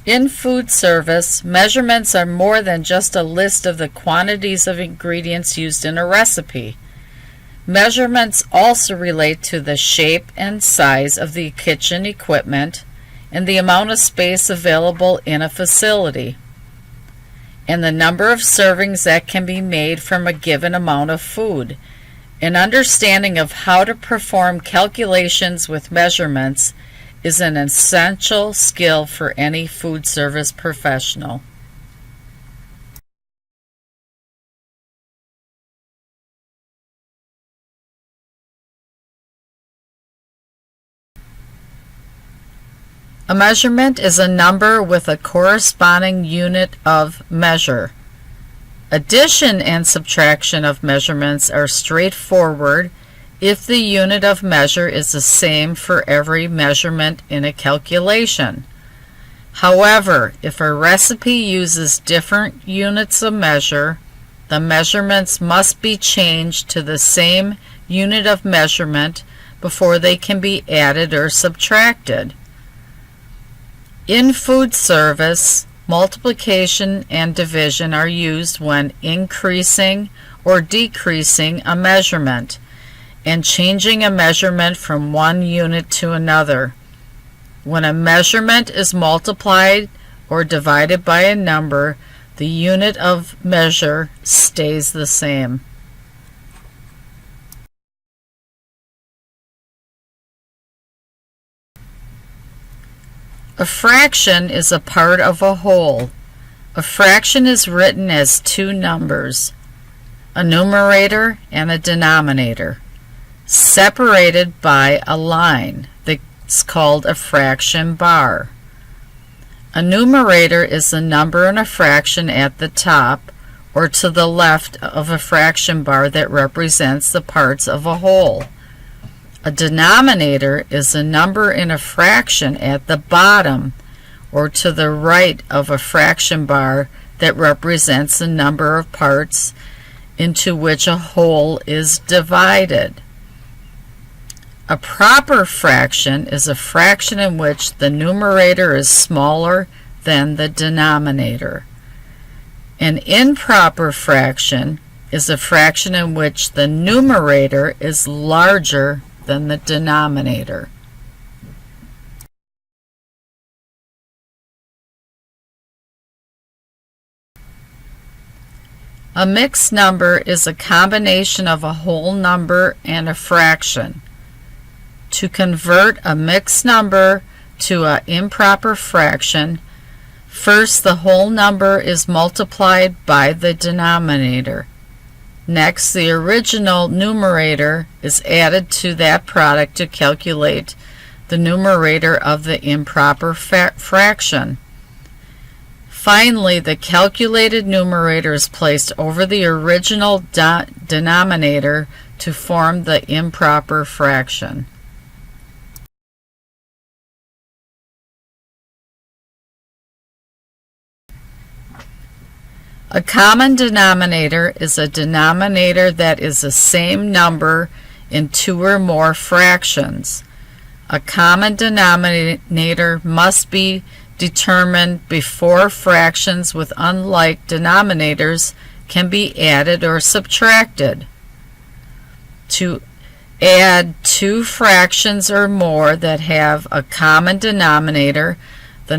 In food service, measurements are more than just a list of the quantities of ingredients used in a recipe. Measurements also relate to the shape and size of the kitchen equipment and the amount of space available in a facility, and the number of servings that can be made from a given amount of food. An understanding of how to perform calculations with measurements is an essential skill for any food service professional. A measurement is a number with a corresponding unit of measure. Addition and subtraction of measurements are straightforward if the unit of measure is the same for every measurement in a calculation. However, if a recipe uses different units of measure, the measurements must be changed to the same unit of measurement before they can be added or subtracted. In food service, multiplication and division are used when increasing or decreasing a measurement and changing a measurement from one unit to another. When a measurement is multiplied or divided by a number, the unit of measure stays the same. A fraction is a part of a whole. A fraction is written as two numbers, a numerator and a denominator, separated by a line that's called a fraction bar. A numerator is the number in a fraction at the top or to the left of a fraction bar that represents the parts of a whole. A denominator is a number in a fraction at the bottom or to the right of a fraction bar that represents the number of parts into which a whole is divided. A proper fraction is a fraction in which the numerator is smaller than the denominator. An improper fraction is a fraction in which the numerator is larger than the denominator. A mixed number is a combination of a whole number and a fraction. To convert a mixed number to an improper fraction, first the whole number is multiplied by the denominator. Next, the original numerator is added to that product to calculate the numerator of the improper fraction. Finally, the calculated numerator is placed over the original denominator to form the improper fraction. A common denominator is a denominator that is the same number in two or more fractions. A common denominator must be determined before fractions with unlike denominators can be added or subtracted. To add two fractions or more that have a common denominator, the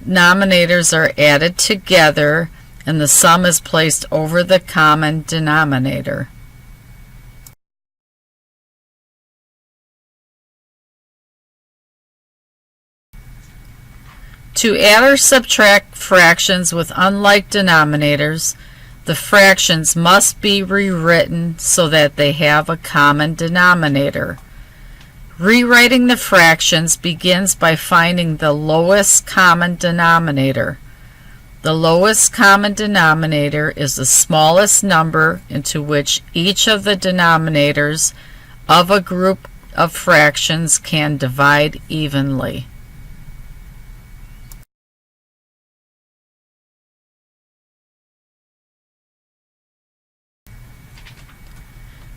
denominators are added together and the sum is placed over the common denominator. To add or subtract fractions with unlike denominators, the fractions must be rewritten so that they have a common denominator. Rewriting the fractions begins by finding the lowest common denominator. The lowest common denominator is the smallest number into which each of the denominators of a group of fractions can divide evenly.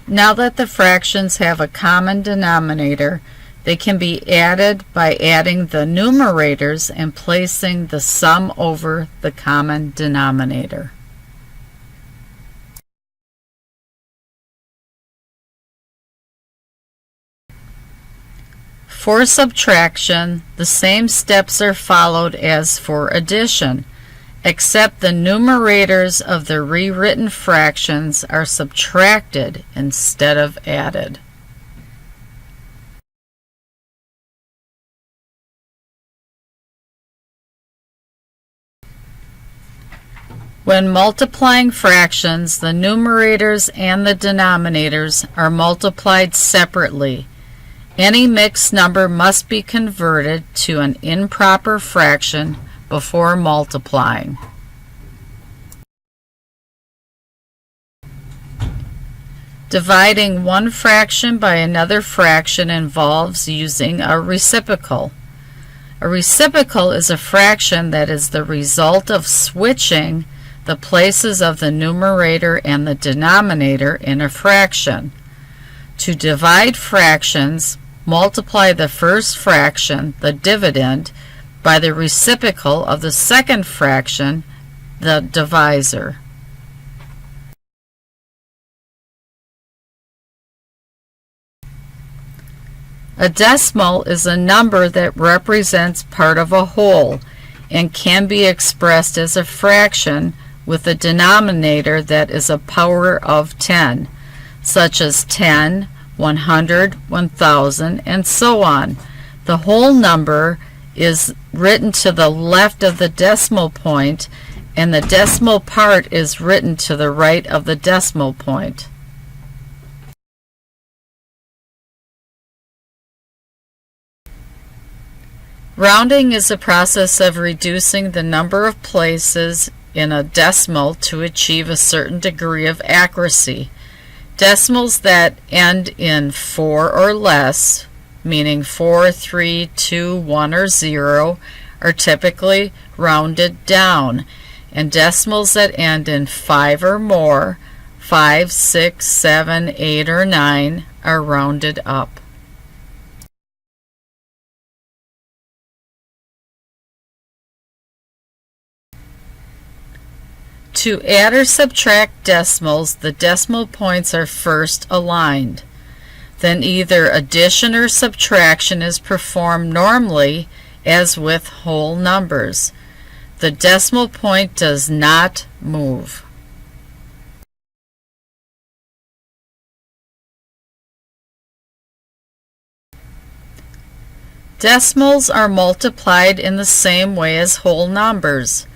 Now that the fractions have a common denominator, They can be added by adding the numerators and placing the sum over the common denominator. For subtraction, the same steps are followed as for addition, except the numerators of the rewritten fractions are subtracted instead of added. When multiplying fractions, the numerators and the denominators are multiplied separately. Any mixed number must be converted to an improper fraction before multiplying. Dividing one fraction by another fraction involves using a reciprocal. A reciprocal is a fraction that is the result of switching the places of the numerator and the denominator in a fraction. To divide fractions, multiply the first fraction, the dividend, by the reciprocal of the second fraction, the divisor. A decimal is a number that represents part of a whole and can be expressed as a fraction with a denominator that is a power of 10, such as 10, 100, 1000, and so on. The whole number is written to the left of the decimal point, and the decimal part is written to the right of the decimal point. Rounding is a process of reducing the number of places in a decimal to achieve a certain degree of accuracy. Decimals that end in 4 or less, meaning 4, 3, 2, 1, or 0, are typically rounded down, and decimals that end in 5 or more, 5, 6, 7, 8, or 9, are rounded up. To add or subtract decimals, the decimal points are first aligned. Then either addition or subtraction is performed normally as with whole numbers. The decimal point does not move. Decimals are multiplied in the same way as whole numbers.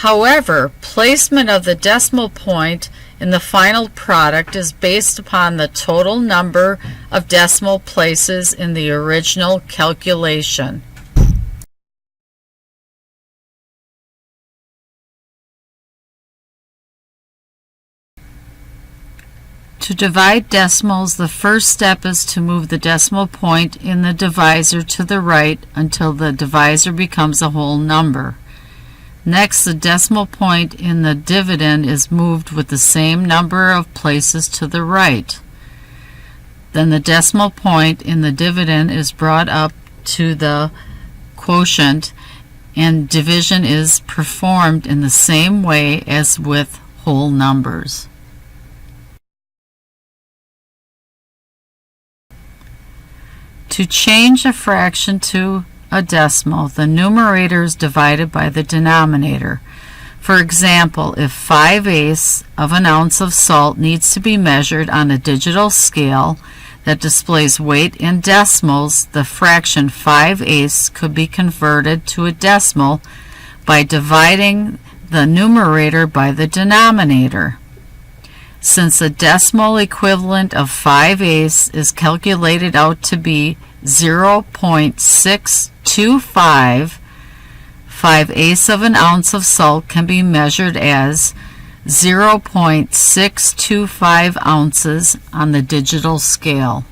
However, placement of the decimal point in the final product is based upon the total number of decimal places in the original calculation. To divide decimals, the first step is to move the decimal point in the divisor to the right until the divisor becomes a whole number. Next, the decimal point in the dividend is moved with the same number of places to the right. Then the decimal point in the dividend is brought up to the quotient, and division is performed in the same way as with whole numbers. To change a fraction to a decimal, the numerator is divided by the denominator. For example, if 5/8 of an ounce of salt needs to be measured on a digital scale that displays weight in decimals, the fraction 5/8 could be converted to a decimal by dividing the numerator by the denominator. Since the decimal equivalent of 5/8 is calculated out to be 0.625, 5/8 of an ounce of salt can be measured as 0.625 ounces on the digital scale.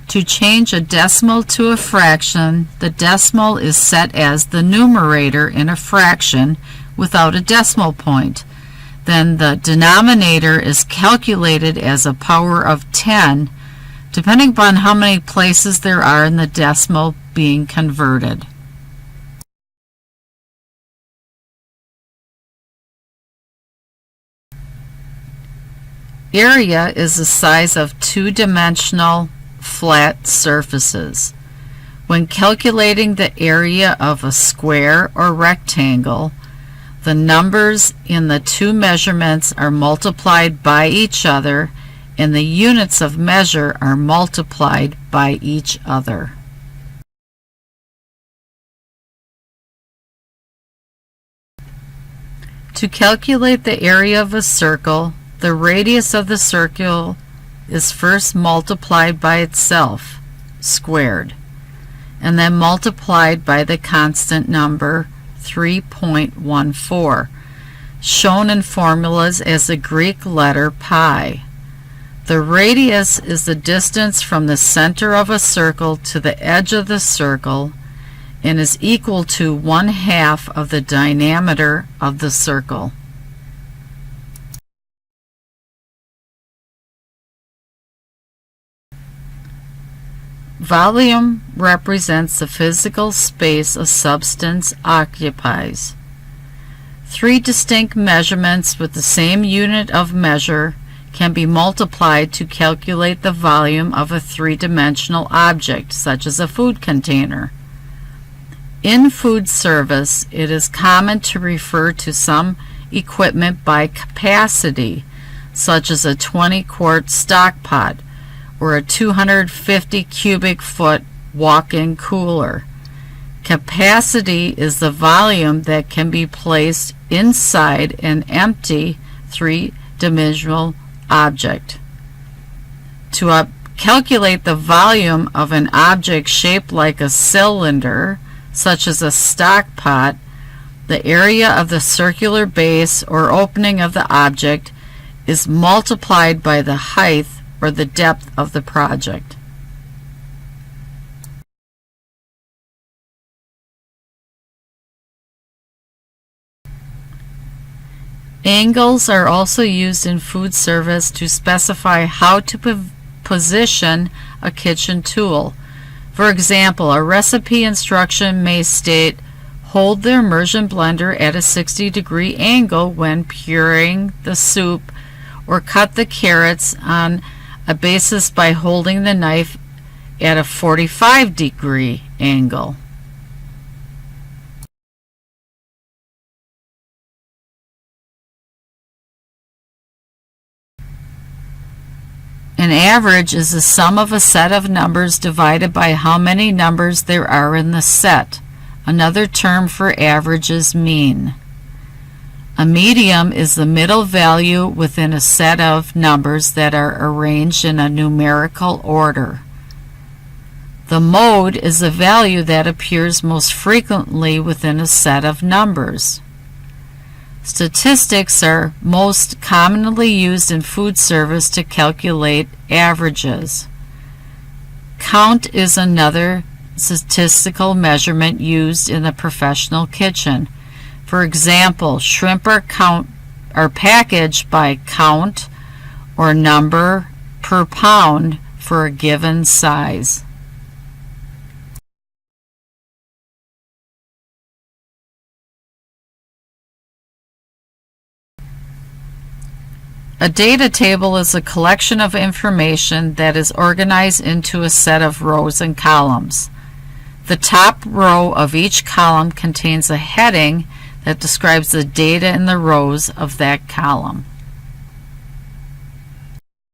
To change a decimal to a fraction, the decimal is set as the numerator in a fraction without a decimal point. then the denominator is calculated as a power of 10, depending upon how many places there are in the decimal being converted. Area is the size of two-dimensional flat surfaces. When calculating the area of a square or rectangle, the numbers in the two measurements are multiplied by each other, and the units of measure are multiplied by each other. To calculate the area of a circle, the radius of the circle is first multiplied by itself, squared, and then multiplied by the constant number 3.14, shown in formulas as the Greek letter pi. The radius is the distance from the center of a circle to the edge of the circle and is equal to 1/2 of the diameter of the circle. Volume represents the physical space a substance occupies. Three distinct measurements with the same unit of measure can be multiplied to calculate the volume of a three-dimensional object, such as a food container. In food service, it is common to refer to some equipment by capacity, such as a 20-quart stock pot or a 250 cubic foot walk-in cooler. Capacity is the volume that can be placed inside an empty three-dimensional object. To calculate the volume of an object shaped like a cylinder, such as a stock pot, the area of the circular base or opening of the object is multiplied by the height or the depth of the project. Angles are also used in food service to specify how to position a kitchen tool. For example, a recipe instruction may state, hold the immersion blender at a 60-degree angle when pureeing the soup, or cut the carrots on a basis by holding the knife at a 45-degree angle. An average is the sum of a set of numbers divided by how many numbers there are in the set. Another term for average is mean. A medium is the middle value within a set of numbers that are arranged in a numerical order. The mode is the value that appears most frequently within a set of numbers. Statistics are most commonly used in food service to calculate averages. Count is another statistical measurement used in the professional kitchen. For example, shrimp are packaged by count or number per pound for a given size. A data table is a collection of information that is organized into a set of rows and columns. The top row of each column contains a heading that describes the data in the rows of that column.